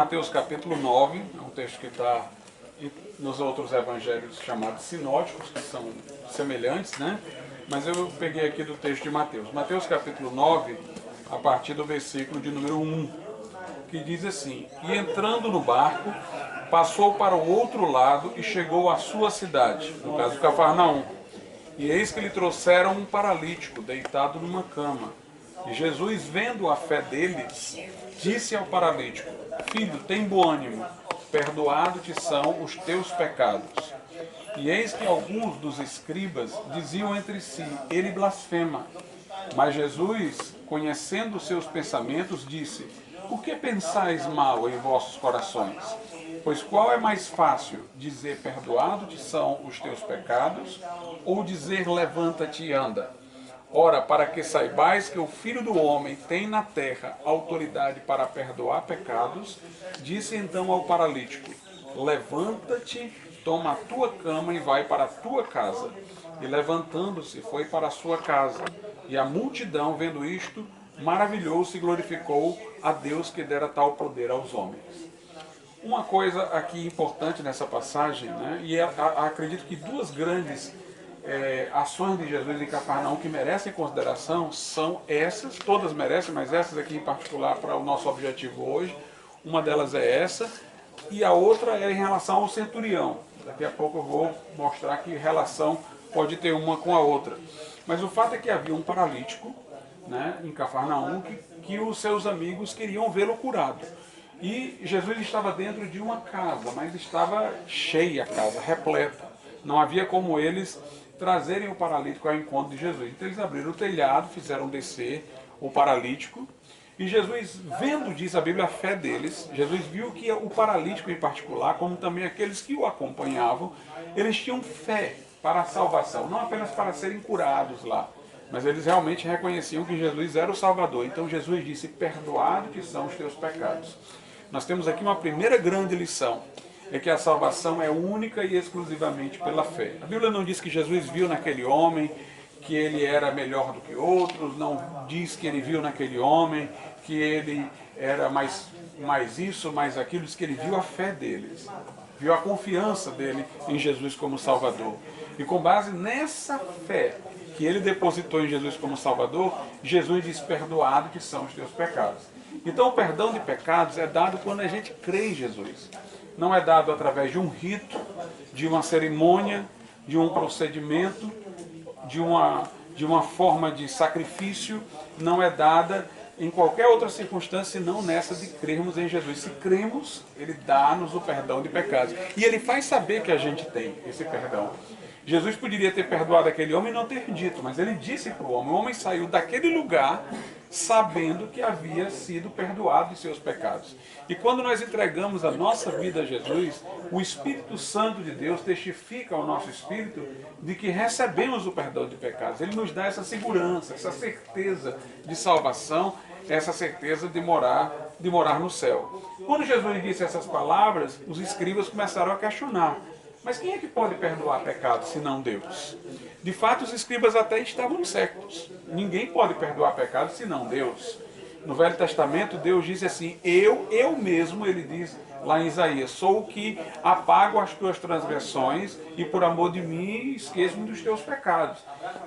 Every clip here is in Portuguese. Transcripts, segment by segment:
Mateus capítulo 9, é um texto que está nos outros evangelhos chamados sinóticos, que são semelhantes, né? Mas eu peguei aqui do texto de Mateus. Mateus capítulo 9, a partir do versículo de número 1, que diz assim: E entrando no barco, passou para o outro lado e chegou à sua cidade, no caso Cafarnaum. E eis que lhe trouxeram um paralítico, deitado numa cama. E Jesus, vendo a fé deles, disse ao paralítico: Filho, tem bom ânimo, perdoado-te são os teus pecados. E eis que alguns dos escribas diziam entre si: Ele blasfema. Mas Jesus, conhecendo os seus pensamentos, disse: Por que pensais mal em vossos corações? Pois qual é mais fácil, dizer perdoado-te são os teus pecados, ou dizer levanta-te e anda? Ora, para que saibais que o Filho do Homem tem na terra autoridade para perdoar pecados, disse então ao paralítico: Levanta-te, toma a tua cama e vai para a tua casa. E levantando-se, foi para a sua casa. E a multidão, vendo isto, maravilhou-se e glorificou a Deus que dera tal poder aos homens. Uma coisa aqui importante nessa passagem, né, e acredito que duas grandes ações de Jesus em Cafarnaum que merecem consideração são essas, todas merecem, mas essas aqui em particular para o nosso objetivo hoje. Uma delas é essa, e a outra é em relação ao centurião. Daqui a pouco eu vou mostrar que relação pode ter uma com a outra. Mas o fato é que havia um paralítico, né, em Cafarnaum que os seus amigos queriam vê-lo curado. E Jesus estava dentro de uma casa, mas estava cheia a casa, repleta. Não havia como eles trazerem o paralítico ao encontro de Jesus. Então eles abriram o telhado, fizeram descer o paralítico. E Jesus, vendo disso, a Bíblia, a fé deles, Jesus viu que o paralítico em particular, como também aqueles que o acompanhavam, eles tinham fé para a salvação, não apenas para serem curados lá, mas eles realmente reconheciam que Jesus era o Salvador. Então Jesus disse: perdoado que são os teus pecados. Nós temos aqui uma primeira grande lição, é que a salvação é única e exclusivamente pela fé. A Bíblia não diz que Jesus viu naquele homem que ele era melhor do que outros, não diz que ele viu naquele homem que ele era mais isso, mais aquilo, diz que ele viu a fé deles, viu a confiança dele em Jesus como Salvador. E com base nessa fé que ele depositou em Jesus como Salvador, Jesus diz: perdoado que são os teus pecados. Então o perdão de pecados é dado quando a gente crê em Jesus. Não é dado através de um rito, de uma cerimônia, de um procedimento, de uma forma de sacrifício. Não é dada em qualquer outra circunstância, senão nessa de crermos em Jesus. Se cremos, Ele dá-nos o perdão de pecados. E Ele faz saber que a gente tem esse perdão. Jesus poderia ter perdoado aquele homem e não ter dito, mas Ele disse para o homem saiu daquele lugar sabendo que havia sido perdoado de seus pecados. E quando nós entregamos a nossa vida a Jesus, o Espírito Santo de Deus testifica ao nosso espírito de que recebemos o perdão de pecados. Ele nos dá essa segurança, essa certeza de salvação, essa certeza de morar no céu. Quando Jesus disse essas palavras, os escribas começaram a questionar: mas quem é que pode perdoar pecados senão Deus? De fato, os escribas até estavam certos. Ninguém pode perdoar pecados senão Deus. No Velho Testamento, Deus diz assim: eu mesmo, ele diz lá em Isaías, sou o que apago as tuas transgressões e por amor de mim esqueço-me dos teus pecados.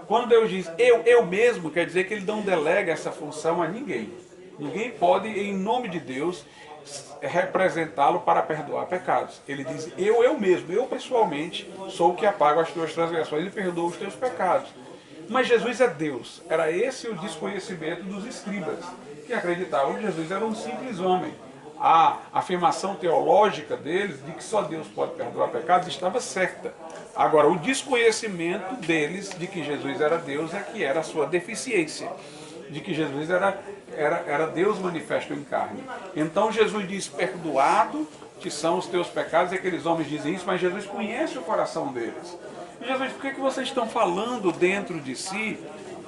Quando Deus diz eu mesmo, quer dizer que ele não delega essa função a ninguém. Ninguém pode, em nome de Deus, representá-lo para perdoar pecados. Ele diz: eu mesmo, eu pessoalmente sou o que apago as tuas transgressões e perdoo os teus pecados. Mas Jesus é Deus. Era esse o desconhecimento dos escribas, que acreditavam que Jesus era um simples homem. A afirmação teológica deles de que só Deus pode perdoar pecados estava certa. Agora, o desconhecimento deles de que Jesus era Deus é que era a sua deficiência, de que Jesus era Deus manifesto em carne. Então Jesus diz: perdoado que são os teus pecados. E aqueles homens dizem isso, mas Jesus conhece o coração deles. E Jesus: por que vocês estão falando dentro de si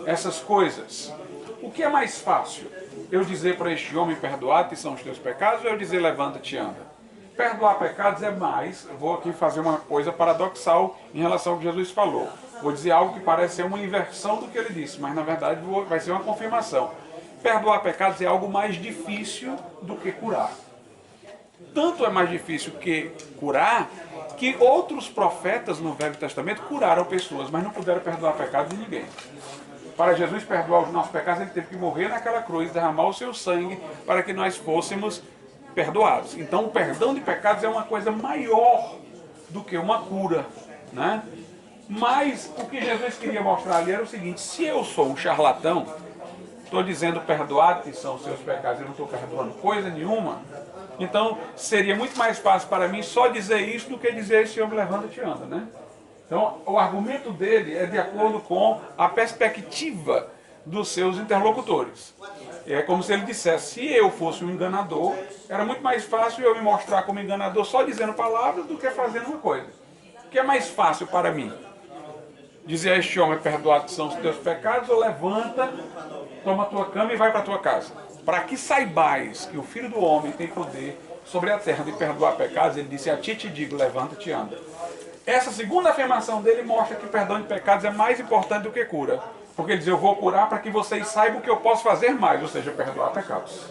essas coisas? O que é mais fácil? Eu dizer para este homem: perdoado que são os teus pecados, ou eu dizer levanta-te e anda? Perdoar pecados é mais. Eu vou aqui fazer uma coisa paradoxal em relação ao que Jesus falou. Vou dizer algo que parece ser uma inversão do que ele disse, mas na verdade vai ser uma confirmação. Perdoar pecados é algo mais difícil do que curar. Tanto é mais difícil que curar, que outros profetas no Velho Testamento curaram pessoas, mas não puderam perdoar pecados de ninguém. Para Jesus perdoar os nossos pecados, ele teve que morrer naquela cruz, derramar o seu sangue para que nós fôssemos perdoados. Então o perdão de pecados é uma coisa maior do que uma cura, né? Mas o que Jesus queria mostrar ali era o seguinte: se eu sou um charlatão, estou dizendo perdoado que são os seus pecados, eu não estou perdoando coisa nenhuma, então seria muito mais fácil para mim só dizer isso do que dizer esse homem levanta-te e anda, né? Então o argumento dele é de acordo com a perspectiva dos seus interlocutores. É como se ele dissesse: se eu fosse um enganador, era muito mais fácil eu me mostrar como enganador só dizendo palavras do que fazendo uma coisa. O que é mais fácil para mim? Dizer a este homem: perdoados são os teus pecados, ou levanta, toma a tua cama e vai para a tua casa. Para que saibais que o Filho do Homem tem poder sobre a terra de perdoar pecados, ele disse: a ti te digo, levanta-te e anda. Essa segunda afirmação dele mostra que o perdão de pecados é mais importante do que cura. Porque ele diz: eu vou curar para que vocês saibam que eu posso fazer mais, ou seja, perdoar pecados.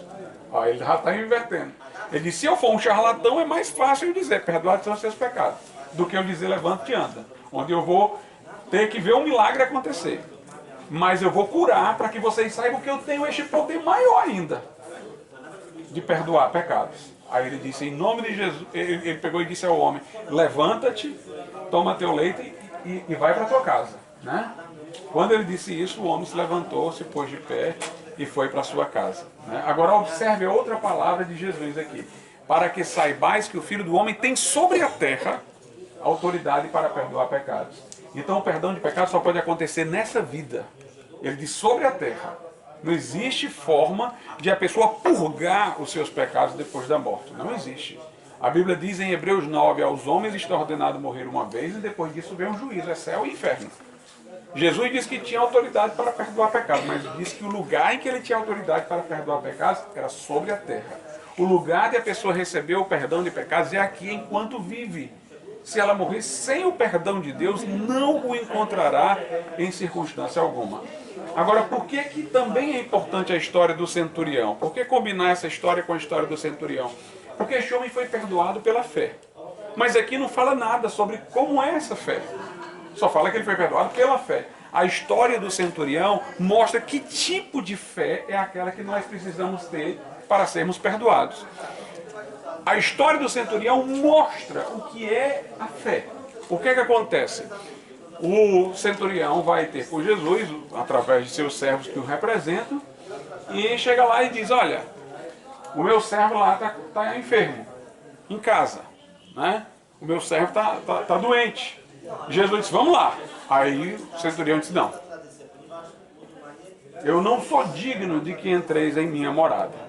Aí ele já está invertendo. Ele diz: se eu for um charlatão, é mais fácil eu dizer perdoados são os seus pecados, do que eu dizer levanta-te e anda. Onde eu vou ter que ver um milagre acontecer. Mas eu vou curar para que vocês saibam que eu tenho este poder maior ainda de perdoar pecados. Aí ele disse: em nome de Jesus, ele pegou e disse ao homem: levanta-te, toma teu leito e vai para a tua casa, né? Quando ele disse isso, o homem se levantou, se pôs de pé e foi para a sua casa, né? Agora observe a outra palavra de Jesus aqui: para que saibais que o Filho do Homem tem sobre a terra autoridade para perdoar pecados. Então o perdão de pecados só pode acontecer nessa vida. Ele diz sobre a terra. Não existe forma de a pessoa purgar os seus pecados depois da morte. Não existe. A Bíblia diz em Hebreus 9, aos homens está ordenado morrer uma vez e depois disso vem um juízo, é céu e inferno. Jesus disse que tinha autoridade para perdoar pecados, mas disse que o lugar em que ele tinha autoridade para perdoar pecados era sobre a terra. O lugar de a pessoa receber o perdão de pecados é aqui enquanto vive. Se ela morrer sem o perdão de Deus, não o encontrará em circunstância alguma. Agora, por que também é importante a história do centurião? Por que combinar essa história com a história do centurião? Porque este homem foi perdoado pela fé. Mas aqui não fala nada sobre como é essa fé. Só fala que ele foi perdoado pela fé. A história do centurião mostra que tipo de fé é aquela que nós precisamos ter para sermos perdoados. A história do centurião mostra o que é a fé. O que é que acontece? O centurião vai ter por Jesus, através de seus servos que o representam, e chega lá e diz: olha, o meu servo lá está enfermo, em casa, né? O meu servo está doente. Jesus disse: vamos lá. Aí o centurião disse: não, eu não sou digno de que entreis em minha morada.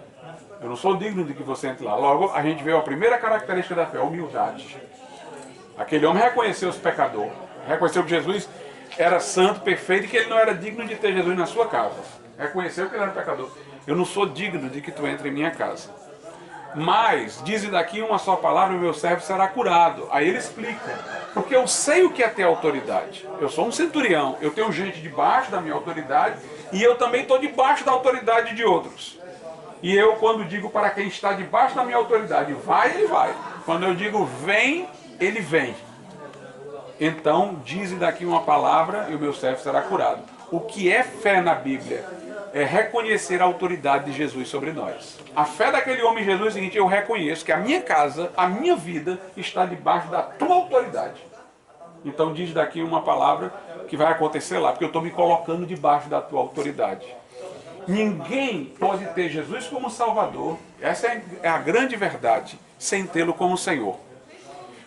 Eu não sou digno de que você entre lá. Logo, a gente vê a primeira característica da fé: a humildade. Aquele homem reconheceu os pecadores, reconheceu que Jesus era santo, perfeito, e que ele não era digno de ter Jesus na sua casa. Reconheceu que ele era pecador. Eu não sou digno de que tu entre em minha casa. Mas, dize daqui uma só palavra, o meu servo será curado. Aí ele explica: porque eu sei o que é ter autoridade. Eu sou um centurião, eu tenho gente debaixo da minha autoridade, e eu também estou debaixo da autoridade de outros. E eu, quando digo para quem está debaixo da minha autoridade, vai, ele vai. Quando eu digo vem, ele vem. Então, dize daqui uma palavra e o meu servo será curado. O que é fé na Bíblia? É reconhecer a autoridade de Jesus sobre nós. A fé daquele homem Jesus é o seguinte: eu reconheço que a minha casa, a minha vida está debaixo da tua autoridade. Então diz daqui uma palavra que vai acontecer lá, porque eu estou me colocando debaixo da tua autoridade. Ninguém pode ter Jesus como Salvador, essa é a grande verdade, sem tê-lo como Senhor.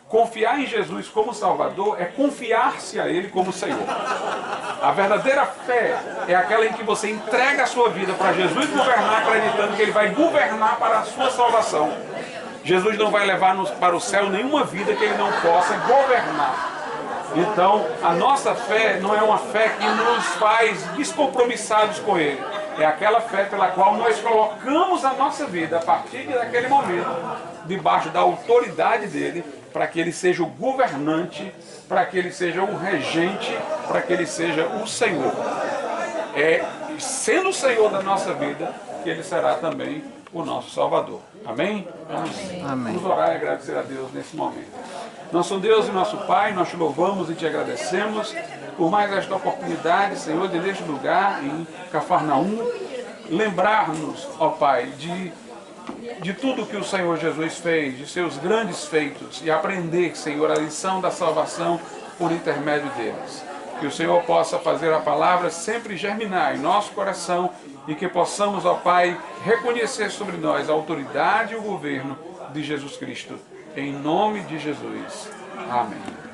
Confiar em Jesus como Salvador é confiar-se a Ele como Senhor. A verdadeira fé é aquela em que você entrega a sua vida para Jesus governar, acreditando que Ele vai governar para a sua salvação. Jesus não vai levar para o céu nenhuma vida que Ele não possa governar. Então, a nossa fé não é uma fé que nos faz descompromissados com Ele. É aquela fé pela qual nós colocamos a nossa vida, a partir daquele momento, debaixo da autoridade dEle, para que Ele seja o governante, para que Ele seja o regente, para que Ele seja o Senhor. É sendo o Senhor da nossa vida que Ele será também o nosso Salvador. Amém? Vamos orar e agradecer a Deus nesse momento. Nosso Deus e nosso Pai, nós te louvamos e te agradecemos por mais esta oportunidade, Senhor, de neste lugar, em Cafarnaum, lembrar-nos, ó Pai, de tudo que o Senhor Jesus fez, de seus grandes feitos, e aprender, Senhor, a lição da salvação por intermédio deles. Que o Senhor possa fazer a palavra sempre germinar em nosso coração e que possamos, ó Pai, reconhecer sobre nós a autoridade e o governo de Jesus Cristo. Em nome de Jesus. Amém.